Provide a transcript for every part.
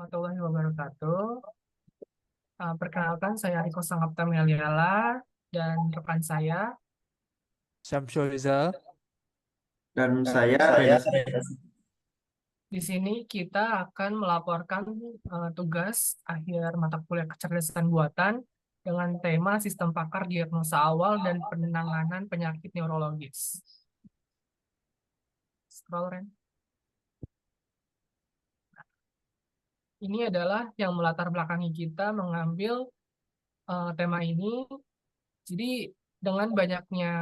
Warahmatullahi wabarakatuh. Perkenalkan, saya Riko Sangapta Meliala dan rekan saya. Syamsul Rizal. Dan saya Reza. Di sini kita akan melaporkan tugas akhir mata kuliah kecerdasan buatan dengan tema sistem pakar diagnosa awal dan penanganan penyakit neurologis. Scroll, Ren. Ini adalah yang melatar belakangi kita mengambil tema ini. Jadi dengan banyaknya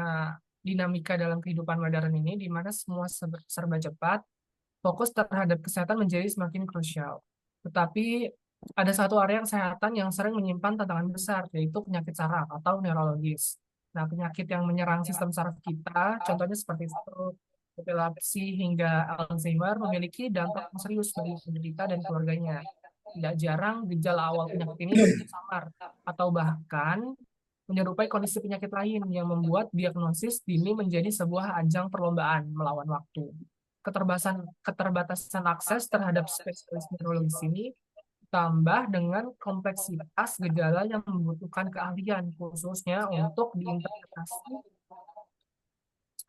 dinamika dalam kehidupan modern ini, di mana semua serba cepat, fokus terhadap kesehatan menjadi semakin krusial. Tetapi ada satu area kesehatan yang sering menyimpan tantangan besar, yaitu penyakit saraf atau neurologis. Nah, penyakit yang menyerang sistem saraf kita, contohnya seperti stroke, epilepsi, hingga Alzheimer, memiliki dampak yang serius bagi penderita dan keluarganya. Tidak jarang gejala awal penyakit ini samar atau bahkan menyerupai kondisi penyakit lain yang membuat diagnosis dini menjadi sebuah ajang perlombaan melawan waktu. Keterbatasan akses terhadap spesialis neurologis ini tambah dengan kompleksitas gejala yang membutuhkan keahlian khususnya untuk diinterpretasi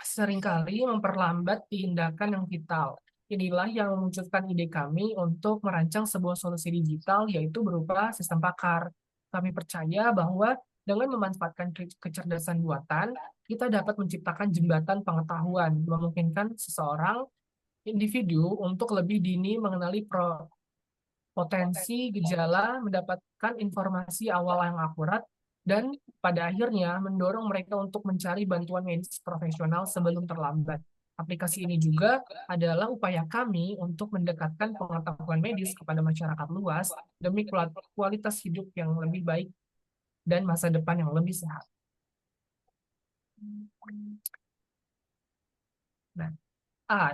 seringkali memperlambat tindakan yang vital. Inilah yang memunculkan ide kami untuk merancang sebuah solusi digital, yaitu berupa sistem pakar. Kami percaya bahwa dengan memanfaatkan kecerdasan buatan, kita dapat menciptakan jembatan pengetahuan, memungkinkan seseorang individu untuk lebih dini mengenali potensi gejala, mendapatkan informasi awal yang akurat, dan pada akhirnya mendorong mereka untuk mencari bantuan medis profesional sebelum terlambat. Aplikasi ini juga adalah upaya kami untuk mendekatkan pengetahuan medis kepada masyarakat luas demi kualitas hidup yang lebih baik dan masa depan yang lebih sehat. Nah,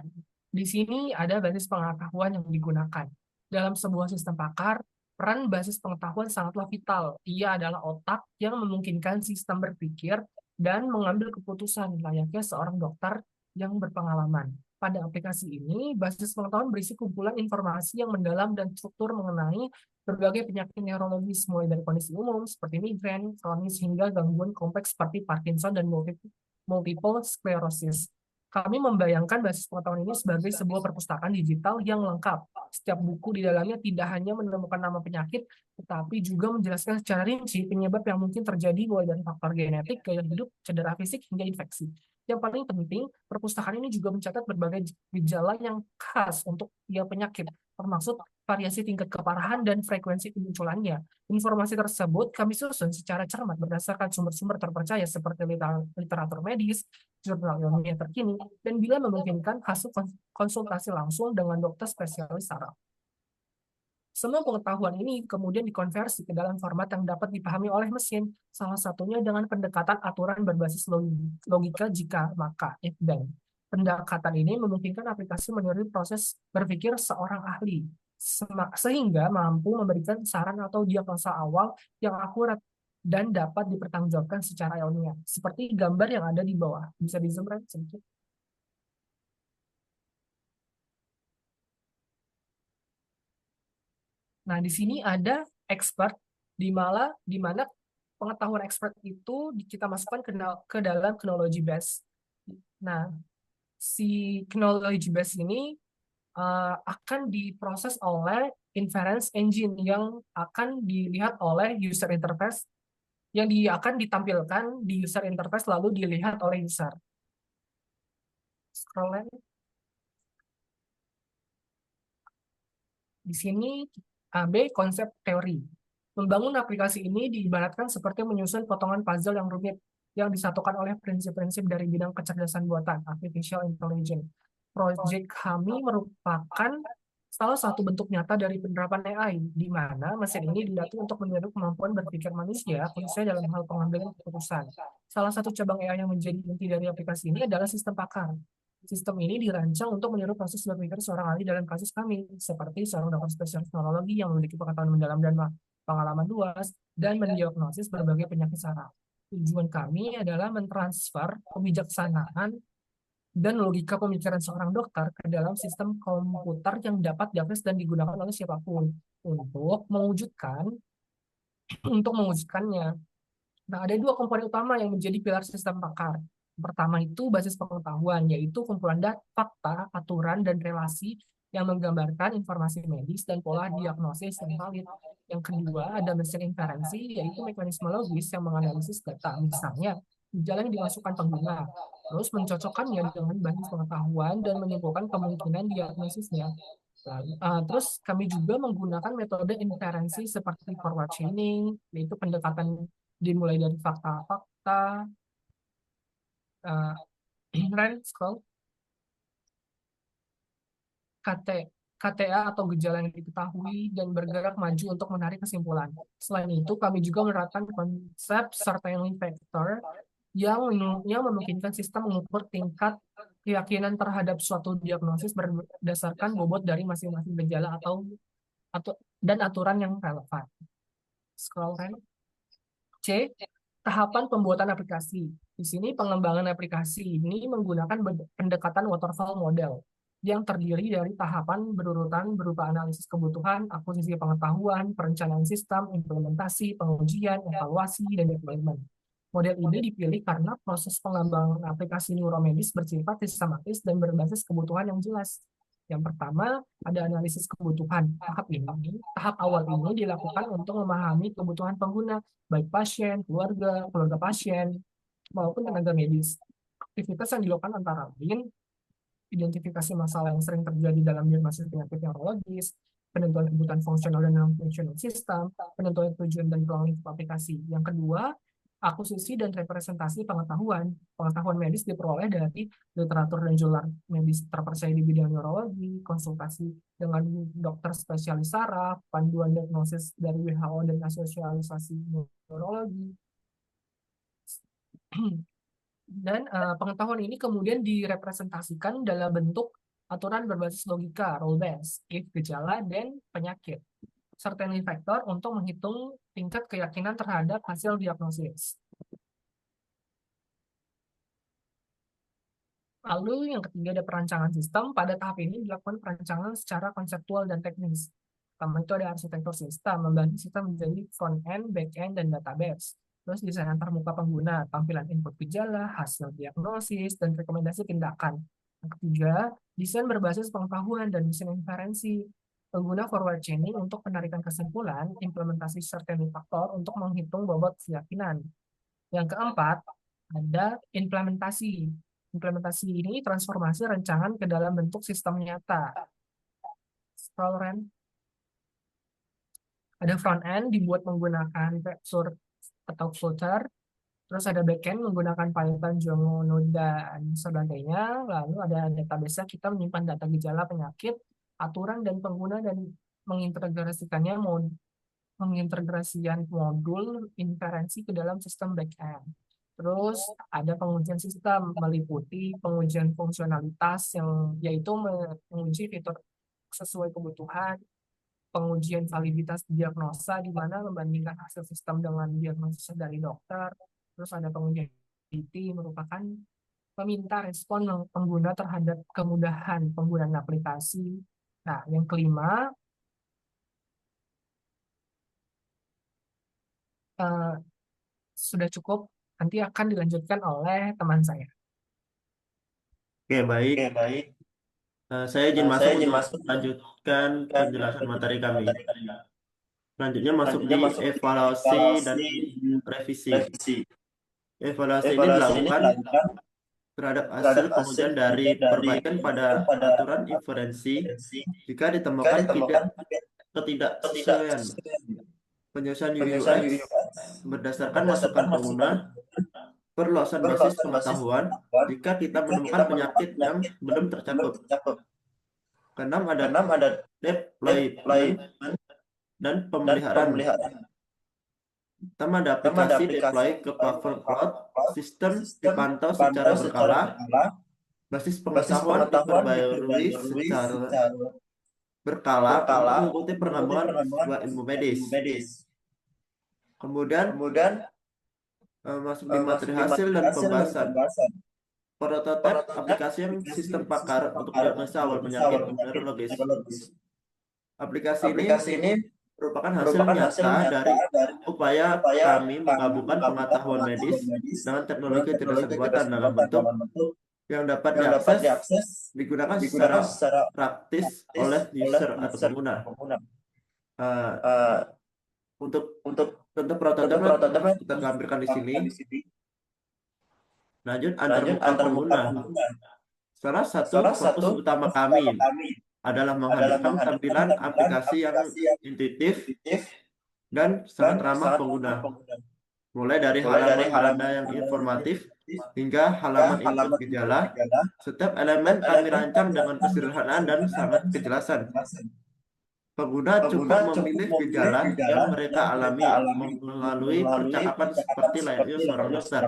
di sini ada basis pengetahuan yang digunakan. Dalam sebuah sistem pakar, peran basis pengetahuan sangatlah vital. Ia adalah otak yang memungkinkan sistem berpikir dan mengambil keputusan layaknya seorang dokter yang berpengalaman. Pada aplikasi ini, basis pengetahuan berisi kumpulan informasi yang mendalam dan struktur mengenai berbagai penyakit neurologis, mulai dari kondisi umum seperti migrain, kronis, hingga gangguan kompleks seperti Parkinson dan multiple sclerosis. Kami membayangkan basis pengetahuan ini sebagai sebuah perpustakaan digital yang lengkap. Setiap buku di dalamnya tidak hanya menemukan nama penyakit, tetapi juga menjelaskan secara rinci penyebab yang mungkin terjadi mulai dari faktor genetik, gaya hidup, cedera fisik, hingga infeksi. Yang paling penting, perpustakaan ini juga mencatat berbagai gejala yang khas untuk tiap penyakit, termasuk variasi tingkat keparahan dan frekuensi kemunculannya. Informasi tersebut kami susun secara cermat berdasarkan sumber-sumber terpercaya seperti literatur medis, jurnal ilmiah terkini, dan bila memungkinkan hasil konsultasi langsung dengan dokter spesialis saraf. Semua pengetahuan ini kemudian dikonversi ke dalam format yang dapat dipahami oleh mesin, salah satunya dengan pendekatan aturan berbasis logika jika maka if then. Pendekatan ini memungkinkan aplikasi meniru proses berpikir seorang ahli, sehingga mampu memberikan saran atau diagnosa awal yang akurat dan dapat dipertanggungjawabkan secara ilmiah, seperti gambar yang ada di bawah. Bisa di zoom sedikit. Nah, di sini ada expert di mana pengetahuan expert itu kita masukkan ke dalam knowledge base. Nah, si knowledge base ini akan diproses oleh inference engine yang akan dilihat oleh user interface akan ditampilkan di user interface lalu dilihat oleh user. Scroll lagi. Di sini B. Konsep teori. Membangun aplikasi ini diibaratkan seperti menyusun potongan puzzle yang rumit yang disatukan oleh prinsip-prinsip dari bidang kecerdasan buatan, artificial intelligence. Project kami merupakan salah satu bentuk nyata dari penerapan AI, di mana mesin ini dilatih untuk meniru kemampuan berpikir manusia, khususnya dalam hal pengambilan keputusan. Salah satu cabang AI yang menjadi inti dari aplikasi ini adalah sistem pakar. Sistem ini dirancang untuk meniru proses berpikir seorang ahli dalam kasus kami, seperti seorang dokter spesialis neurologi yang memiliki pengetahuan mendalam dan pengalaman luas, dan mendiagnosis berbagai penyakit saraf. Tujuan kami adalah mentransfer kebijaksanaan dan logika pemikiran seorang dokter ke dalam sistem komputer yang dapat diakses dan digunakan oleh siapapun. untuk mewujudkannya. Nah, ada dua komponen utama yang menjadi pilar sistem pakar. Pertama itu basis pengetahuan, yaitu kumpulan data, fakta, aturan, dan relasi yang menggambarkan informasi medis dan pola diagnosis yang valid. Yang kedua, ada mesin inferensi, yaitu mekanisme logis yang menganalisis data. Misalnya, gejala yang dimasukkan pengguna, terus mencocokkannya dengan basis pengetahuan dan menyimpulkan kemungkinan diagnosisnya. Terus kami juga menggunakan metode inferensi seperti forward chaining, yaitu pendekatan dimulai dari fakta-fakta, uh, scroll, KT, KTA atau gejala yang diketahui dan bergerak maju untuk menarik kesimpulan. Selain itu, kami juga menerapkan konsep certainty factor yang memungkinkan sistem mengukur tingkat keyakinan terhadap suatu diagnosis berdasarkan bobot dari masing-masing gejala dan aturan yang relevan. Scroll kan. C. Tahapan pembuatan aplikasi. Di sini pengembangan aplikasi ini menggunakan pendekatan waterfall model yang terdiri dari tahapan berurutan berupa analisis kebutuhan, akuisisi pengetahuan, perencanaan sistem, implementasi, pengujian, evaluasi, dan deployment. Model ini dipilih karena proses pengembangan aplikasi neuromedis bersifat sistematis dan berbasis kebutuhan yang jelas. Yang pertama, ada analisis kebutuhan. Tahap awal ini dilakukan untuk memahami kebutuhan pengguna, baik pasien, keluarga pasien, maupun tenaga medis. Aktivitas yang dilakukan antara lain identifikasi masalah yang sering terjadi dalam diagnosis penyakit neurologis, penentuan kebutuhan fungsional dan non-fungsional sistem, penentuan tujuan dan ruang lingkup aplikasi. Yang kedua, akuisisi dan representasi pengetahuan. Pengetahuan medis diperoleh dari literatur dan jurnal medis terpercaya di bidang neurologi, konsultasi dengan dokter spesialis saraf, panduan diagnosis dari WHO dan asosiasi neurologi. Dan pengetahuan ini kemudian direpresentasikan dalam bentuk aturan berbasis logika, rule-based, if, gejala, dan penyakit. Certainty factor untuk menghitung tingkat keyakinan terhadap hasil diagnosis. Lalu yang ketiga ada perancangan sistem. Pada tahap ini dilakukan perancangan secara konseptual dan teknis. Pertama itu ada arsitektur sistem, membagi sistem menjadi front-end, back-end, dan database. Terus desain antarmuka pengguna, tampilan input gejala, hasil diagnosis, dan rekomendasi tindakan. Yang ketiga, desain berbasis pengetahuan dan mesin inferensi. Pengguna forward chaining untuk penarikan kesimpulan, implementasi certainty factor untuk menghitung bobot keyakinan. Yang keempat, ada implementasi. Implementasi ini transformasi rancangan ke dalam bentuk sistem nyata. Scroll Ren. Ada front end dibuat menggunakan Vector atau Flutter. Terus ada backend menggunakan Python, Django, Node, dan sebagainya. Lalu ada database kita menyimpan data gejala penyakit, aturan dan pengguna dan mengintegrasikan modul inferensi ke dalam sistem backend. Terus ada pengujian sistem meliputi pengujian fungsionalitas yaitu menguji fitur sesuai kebutuhan, pengujian validitas diagnosa di mana membandingkan hasil sistem dengan diagnosis dari dokter. Terus ada pengujian IT merupakan meminta respon pengguna terhadap kemudahan penggunaan aplikasi. Nah, yang kelima, sudah cukup, nanti akan dilanjutkan oleh teman saya. Oke, baik. Saya izin masuk untuk melanjutkan penjelasan materi kami. Selanjutnya masuk di evaluasi dan revisi. Evaluasi ini dilakukan terhadap hasil pengujian dari perbaikan pada aturan inferensi jika ditemukan ketidaksesuaian penyelesaian UX berdasarkan masukan pengguna, perluasan basis pengetahuan jika kita menemukan penyakit yang belum tercakup. Keenam ada deployment dan pemeliharaan. Pertama ada aplikasi deploy ke platform cloud, sistem dipantau secara berkala, basis pengetahuan diperbarui secara berkala untuk mengikuti perkembangan sebuah ilmu medis. Kemudian masuk di materi hasil dan pembahasan. Prototipe aplikasi yang sistem pakar untuk diagnosa awal penyakit neurologis. Aplikasi ini merupakan hasil nyata dari upaya kami menggabungkan pengetahuan medis dengan teknologi kecerdasan buatan dalam bentuk yang dapat diakses, digunakan secara praktis oleh user atau pengguna. Eh, untuk contoh prototipnya kita tampilkan di sini. Lanjut, antarmuka pengguna. Salah satu fokus utama kami adalah menghadirkan tampilan aplikasi yang intuitif dan sangat ramah pengguna. Mulai dari halaman tanda yang informatif hingga halaman input gejala, setiap elemen kami rancang dengan kesederhanaan dan sangat kejelasan. Pengguna cukup memilih gejala yang mereka alami melalui percakapan seperti layaknya seorang dokter.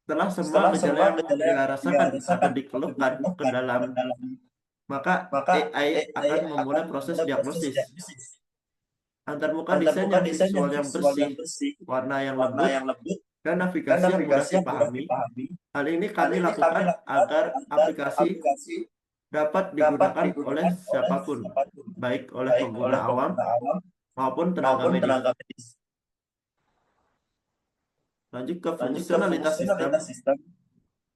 Setelah semua gejala yang mereka rasakan atau dikeluhkan ke dalam, maka AI akan memulai proses diagnosis. Antarmuka desain yang visual yang bersih, warna yang lembut, dan navigasi yang mudah dipahami. Hal ini kami lakukan agar aplikasi dapat digunakan oleh siapapun, baik oleh pengguna awam maupun tenaga medis. Lanjut ke fungsionalitas sistem.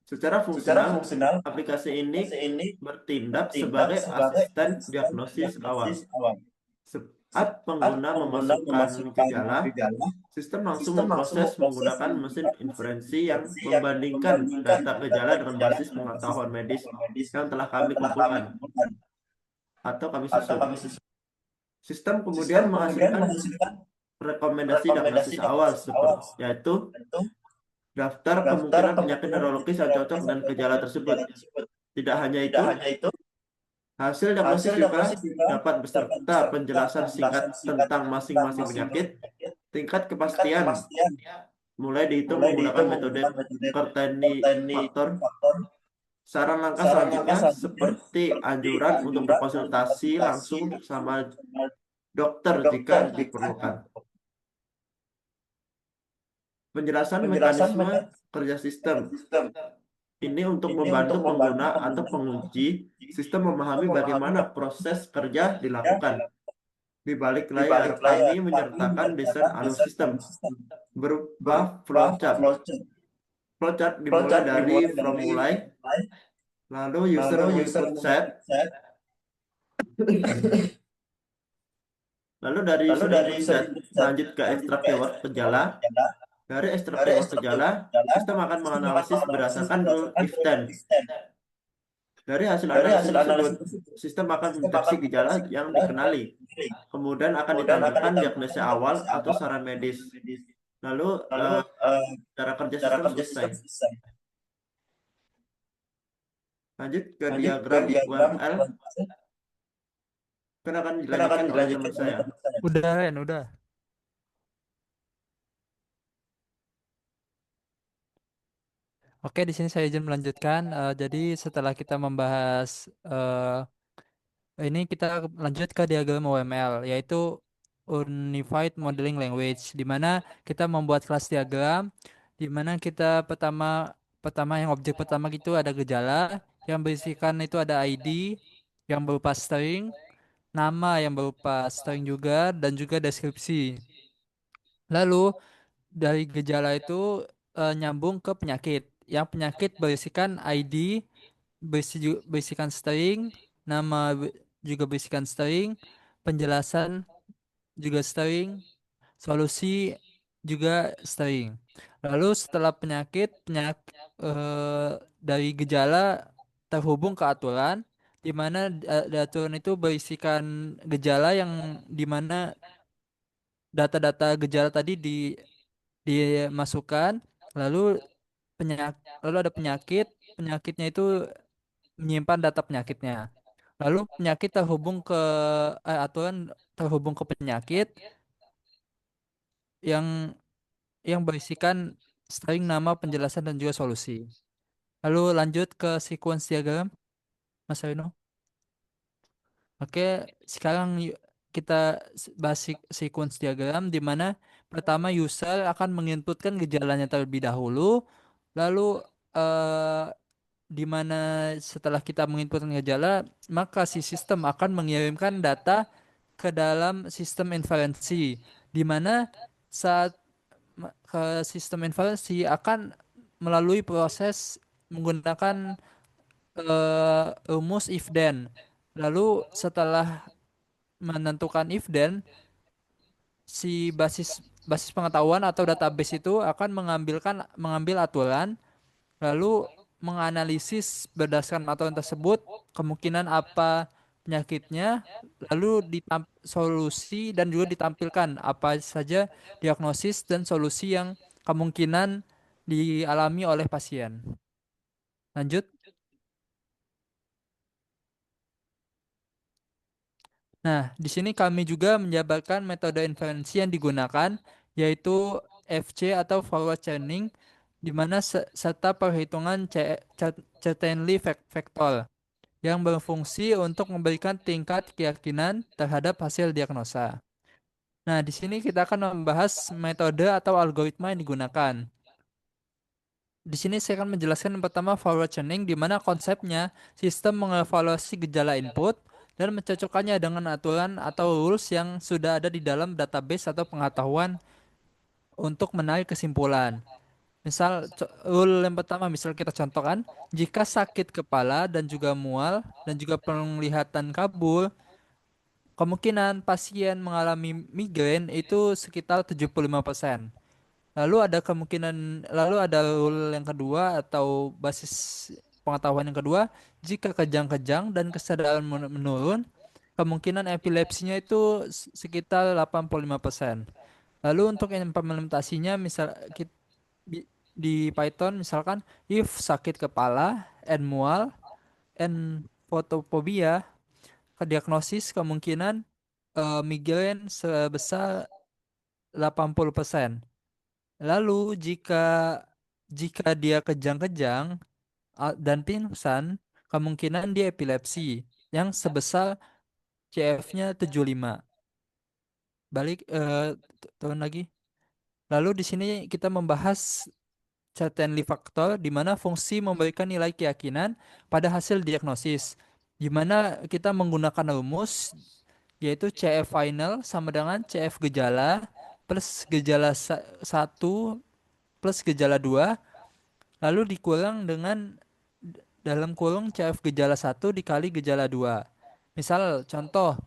Secara fungsional, aplikasi ini bertindak sebagai asisten diagnosis awal. Saat pengguna memasukkan gejala, sistem langsung memproses menggunakan mesin inferensi yang membandingkan data gejala dengan basis pengetahuan medis yang telah kami kumpulkan atau kami susun. Sistem kemudian menghasilkan rekomendasi diagnosis awal yaitu daftar kemungkinan penyakit neurologis yang cocok dan gejala tersebut. Tidak hanya itu, hasil diagnosis juga dapat beserta penjelasan singkat tentang masing-masing penyakit, tingkat kepastian, mulai dihitung menggunakan metode Courtney Factor. Saran langkah selanjutnya seperti anjuran untuk berkonsultasi langsung sama dokter jika diperlukan. Penjelasan mekanisme kerja sistem. Ini untuk membantu pengguna atau penguji sistem memahami bagaimana proses kerja dilakukan. Di balik layar, kami menyertakan desain alur sistem berupa flowchart. Flowchart dimulai dari from mulai, lalu user input set, lalu dari user input set lanjut ke ekstrak keyword gejala. Dari ekstrak keyword gejala, sistem akan menganalisis berdasarkan rule if then. Dari hasil analisis tersebut, sistem akan mendeteksi gejala yang dikenali. Kemudian akan ditampilkan diagnosis awal atau saran medis. Lalu cara kerja sistem selesai. Lanjut ke diagram UML. Kan akan dilanjutkan oleh teman saya. Udah, Ren, udah. Oke, di sini saya izin melanjutkan. Jadi setelah kita membahas ini kita lanjut ke diagram UML, yaitu Unified Modeling Language, di mana kita membuat kelas diagram, di mana kita pertama yang objek pertama itu ada gejala, yang berisikan itu ada ID yang berupa string, nama yang berupa string juga, dan juga deskripsi. Lalu dari gejala itu nyambung ke penyakit. Yang penyakit berisikan ID, berisikan string, nama juga berisikan string, penjelasan juga string, solusi juga string. Lalu setelah dari gejala terhubung ke aturan, di mana di aturan itu berisikan gejala yang di mana data-data gejala tadi dimasukkan, lalu lalu ada penyakitnya itu menyimpan data penyakitnya. Lalu penyakit terhubung ke aturan terhubung ke penyakit yang berisikan string nama, penjelasan, dan juga solusi. Lalu lanjut ke sequence diagram, Mas Rino. Oke, sekarang kita bahas sequence diagram di mana pertama user akan menginputkan gejalanya terlebih dahulu, lalu eh, di mana setelah kita menginputkan gejala, maka si sistem akan mengirimkan data ke dalam sistem inferensi, di mana saat ke sistem inferensi akan melalui proses menggunakan rumus if then. Lalu setelah menentukan if then, si basis basis pengetahuan atau database itu akan mengambil aturan lalu menganalisis berdasarkan aturan tersebut kemungkinan apa penyakitnya, lalu solusi dan juga ditampilkan apa saja diagnosis dan solusi yang kemungkinan dialami oleh pasien. Lanjut. Nah, di sini kami juga menjabarkan metode inferensi yang digunakan, yaitu FC atau forward chaining, di mana serta perhitungan certainty factor yang berfungsi untuk memberikan tingkat keyakinan terhadap hasil diagnosa. Nah, di sini kita akan membahas metode atau algoritma yang digunakan. Di sini saya akan menjelaskan yang pertama forward chaining, di mana konsepnya sistem mengevaluasi gejala input dan mencocokkannya dengan aturan atau rules yang sudah ada di dalam database atau pengetahuan untuk menarik kesimpulan. Misal, rule yang pertama, misal kita contohkan, jika sakit kepala dan juga mual dan juga penglihatan kabur, kemungkinan pasien mengalami migrain itu sekitar 75%. Lalu ada rule yang kedua atau basis pengetahuan yang kedua, jika kejang-kejang dan kesadaran menurun, kemungkinan epilepsinya itu sekitar 85%. Lalu untuk implementasinya di Python misalkan if sakit kepala and mual and photophobia ke diagnosis kemungkinan migrain sebesar 80%. Lalu jika dia kejang-kejang dan pingsan, kemungkinan dia epilepsi yang sebesar CF-nya 75. Balik turun lagi. Lalu di sini kita membahas certainty factor di mana fungsi memberikan nilai keyakinan pada hasil diagnosis. Di mana kita menggunakan rumus yaitu CF final sama dengan CF gejala plus gejala 1 plus gejala 2 lalu dikurang dengan dalam kurung CF gejala 1 dikali gejala 2. Misal contoh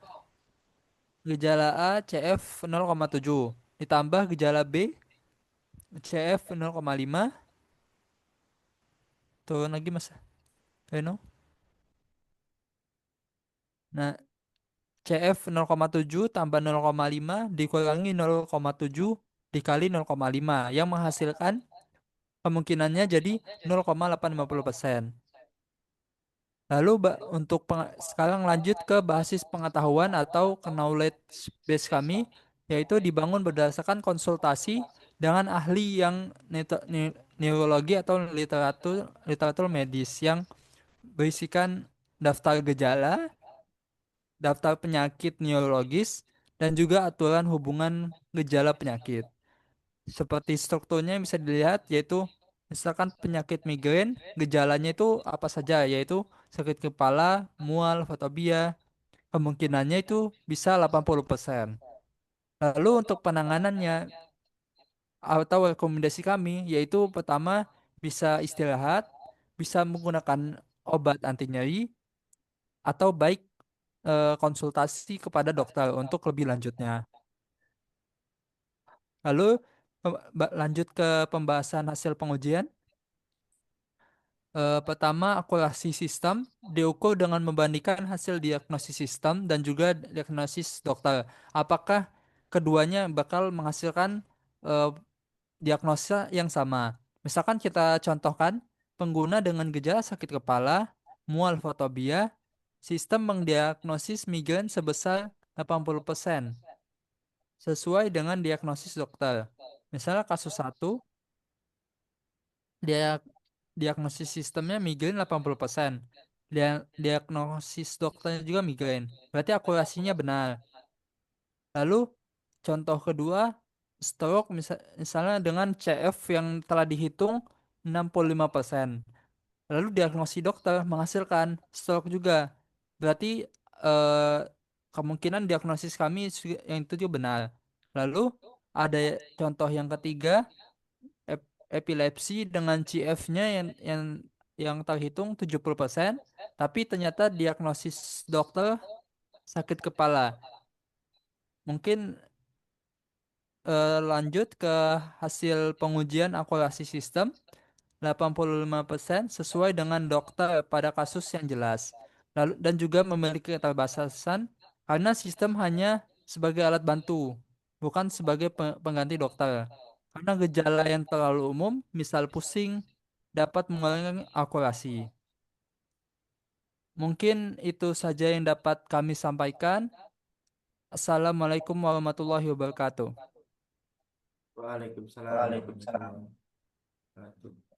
gejala A CF 0,7 ditambah gejala B CF 0,5, turun lagi Mas Reno. Nah, CF 0,7 tambah 0,5 dikurangi 0,7 dikali 0,5 yang menghasilkan kemungkinannya jadi 0,850%. Lalu sekarang lanjut ke basis pengetahuan atau ke knowledge base kami, yaitu dibangun berdasarkan konsultasi dengan ahli yang neurologi atau literatur literatur medis yang berisikan daftar gejala, daftar penyakit neurologis, dan juga aturan hubungan gejala penyakit. Seperti strukturnya yang bisa dilihat yaitu misalkan penyakit migrain, gejalanya itu apa saja yaitu sakit kepala, mual, fobia, kemungkinannya itu bisa 80%. Lalu untuk penanganannya atau rekomendasi kami yaitu pertama bisa istirahat, bisa menggunakan obat anti nyeri atau baik konsultasi kepada dokter untuk lebih lanjutnya. Lalu lanjut ke pembahasan hasil pengujian. Pertama, akurasi sistem diukur dengan membandingkan hasil diagnosis sistem dan juga diagnosis dokter. Apakah keduanya bakal menghasilkan eh, diagnosa yang sama? Misalkan kita contohkan pengguna dengan gejala sakit kepala, mual fotobia, sistem mendiagnosis migrain sebesar 80% sesuai dengan diagnosis dokter. Misalnya kasus satu dia diagnosis sistemnya migrain 80%. Diagnosis dokternya juga migrain. Berarti akurasinya benar. Lalu contoh kedua, stroke misalnya dengan CF yang telah dihitung 65%. Lalu diagnosis dokter menghasilkan stroke juga. Berarti eh, kemungkinan diagnosis kami yang itu juga benar. Lalu ada contoh yang ketiga, epilepsi dengan CF-nya yang terhitung 70%, tapi ternyata diagnosis dokter sakit kepala. Mungkin lanjut ke hasil pengujian akurasi sistem 85% sesuai dengan dokter pada kasus yang jelas. Lalu dan juga memiliki keterbatasan karena sistem hanya sebagai alat bantu, bukan sebagai pengganti dokter. Karena gejala yang terlalu umum, misal pusing, dapat mengurangi akurasi. Mungkin itu saja yang dapat kami sampaikan. Assalamualaikum warahmatullahi wabarakatuh. Waalaikumsalam warahmatullahi wabarakatuh.